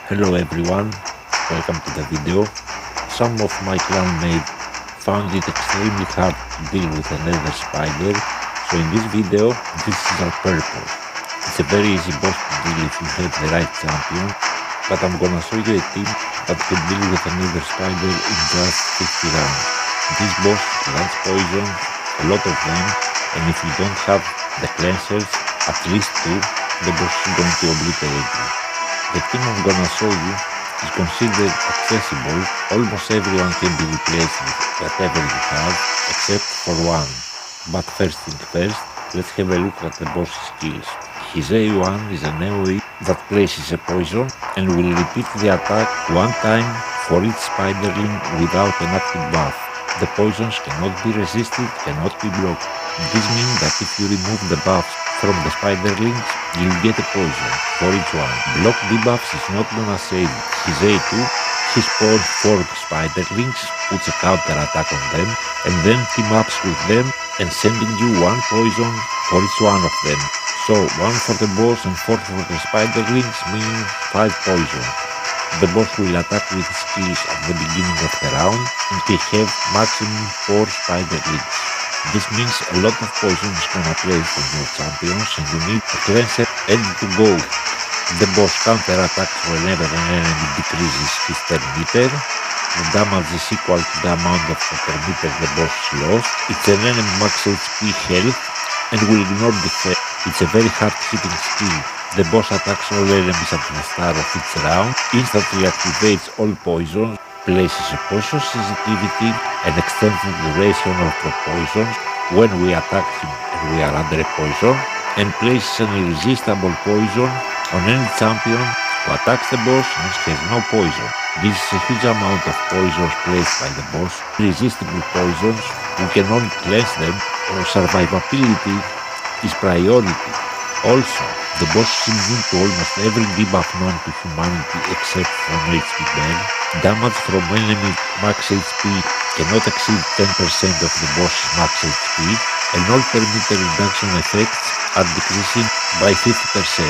Hello everyone, welcome to the video. Some of my clanmates found it extremely hard to deal with a nether spider, so in this video, this is our purpose. It's a very easy boss to deal if you have the right champion, but I'm gonna show you a team that can deal with a nether spider in just 50 rounds. This boss lands poison, a lot of them, and if you don't have the cleansers, at least 2, the boss is going to obliterate you. The team I'm gonna show you is considered accessible. Almost everyone can be replaced with whatever you have, except for one. But first thing first, let's have a look at the boss skills. His A1 is an AoE that places a poison and will repeat the attack one time for each spiderling without an active buff. The poisons cannot be resisted, cannot be blocked. This means that if you remove the buffs from the spiderlings, you'll get a poison for each one. Block debuffs is not gonna save his A2. He spawns 4 spiderlings, puts a counter attack on them, and then team ups with them and sending you 1 poison for each one of them. So 1 for the boss and 4 for the spiderlings mean 5 poison. The boss will attack with skills at the beginning of the round and can have maximum 4 spiderlings. This means a lot of poison is gonna place on your champions and you need a cleanser ready to go. The boss counter attacks whenever an enemy decreases his turn meter. The damage is equal to the amount of water meter the boss lost. It's an enemy max HP health and will ignore defense. It's a very hard hitting skill. The boss attacks all enemies at the start of each round, instantly activates all poisons, places a poison sensitivity and extends the duration of the poisons when we attack him and we are under a poison, and places an irresistible poison on any champion who attacks the boss and has no poison. This is a huge amount of poisons placed by the boss. Irresistible poisons, we can only cleanse them, or survivability is priority. Also, the boss is immune to almost every debuff known to humanity except from HP burn. Damage from enemy max HP cannot exceed 10% of the boss's max HP, and all perimeter reduction effects are decreasing by 50%.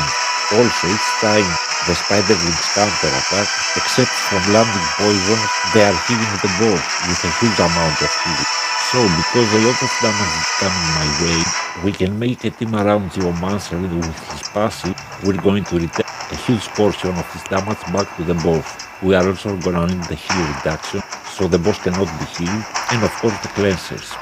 Also, each time the spiderlings counter attack, except from landing poisons, they are hitting the boss with a huge amount of healing. So, because a lot of damage is coming my way, we can make a team around Geomancer with his passive. We're going to return a huge portion of his damage back to the boss. We are also gonna need the heal reduction, so the boss cannot be healed, and of course the cleansers.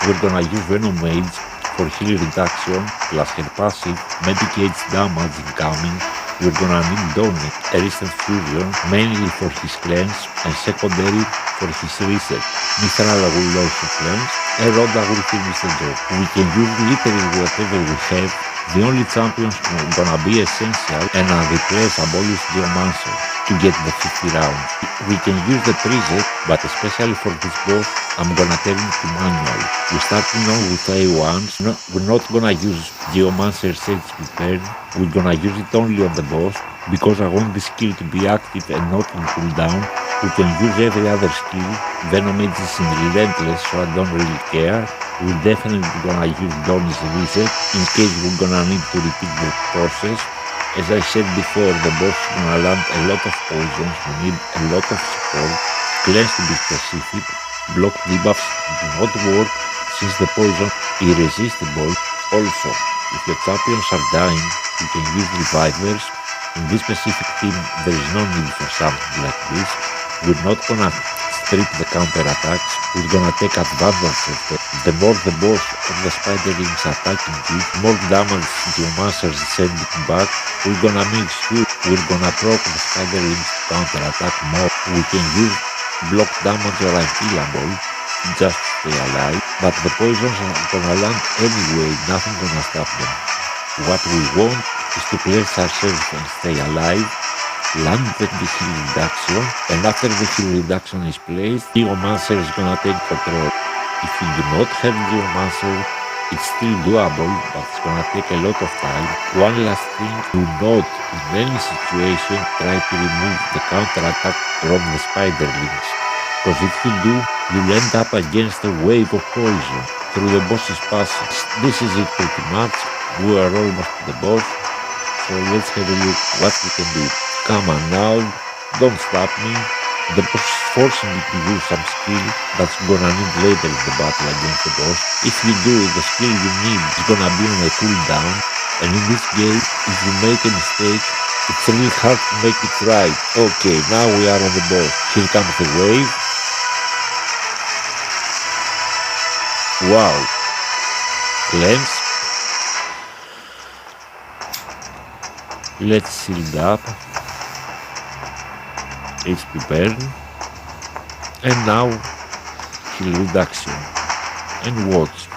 We're gonna use Venom Mage for heal reduction, plus her passive medicates damage incoming. We're gonna need Donut, a recent fusion, mainly for his cleanse, and secondary for his reset. Mithril will also cleanse, and Rhoda will finish the job. We can use literally whatever we have. The only champions gonna be essential and unreplaceable is Geomancer to get the 50 rounds. We can use the preset, but especially for this boss, I'm gonna turn it to manual. We're starting on with A1s. We're not gonna use Geomancer's HP turn. We're gonna use it only on the boss, because I want this skill to be active and not on cooldown. We can use every other skill. Venom Mage is in Relentless, so I don't really care. We're definitely gonna use Donnie's reset in case we're gonna need to repeat the process. As I said before, the boss is gonna land a lot of poisons. We need a lot of support. Cleanse to be specific. Block debuffs do not work since the poison is irresistible. Also, if your champions are dying, you can use revivers. In this specific team, there is no need for something like this. We're not gonna strip the counter attacks, we're gonna take advantage of it. The more the boss of the spiderlings attacking you, more damage Geomancer is sending back. We're gonna make sure we're gonna proc the spiderlings to counter attack more. We can use block damage or unkillable just to stay alive, but the poisons are gonna land anyway, nothing gonna stop them. What we want is to place ourselves and stay alive, land the heal reduction, and after the heal reduction is placed, Geomancer is gonna take control. If you do not have Geomancer, it's still doable, but it's gonna take a lot of time. One last thing, do not, in any situation, try to remove the counter attack from the spiderlings, because if you do, you'll end up against a wave of poison through the boss's passes. This is it pretty much. We are almost to the boss, so let's have a look what we can do. Come on now, don't stop me. The boss is forcing me to use some skill that's gonna need later in the battle against the boss. If you do, the skill you need is gonna be on a cooldown, and in this game, if you make a mistake, it's really hard to make it right. Okay, now we are on the boss. Here comes the wave. Wow. Cleanse. Let's shield up. HP burn. And now heal reduction. And watch.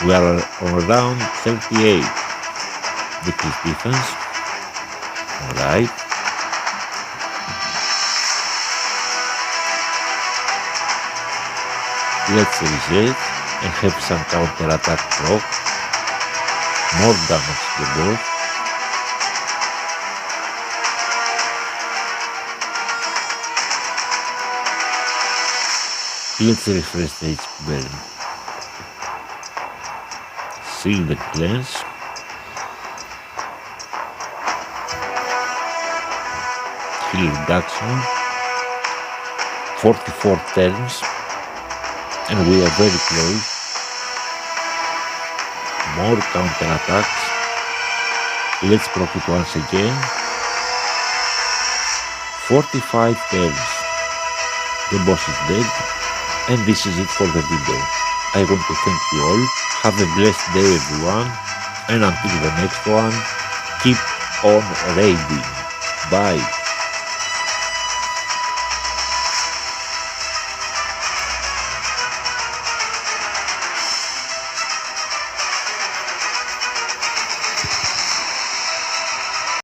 We are on round 38. Decrease defense. Alright. Let's reset and have some counter attack proc. More damage to the boss. Let's refresh the HP burn. Seal the cleanse. Heal reduction. 44 turns. And we are very close. More counter attacks. Let's proc it once again. 45 turns. The boss is dead. And this is it for the video. I want to thank you all. Have a blessed day everyone. And until the next one, keep on raiding. Bye.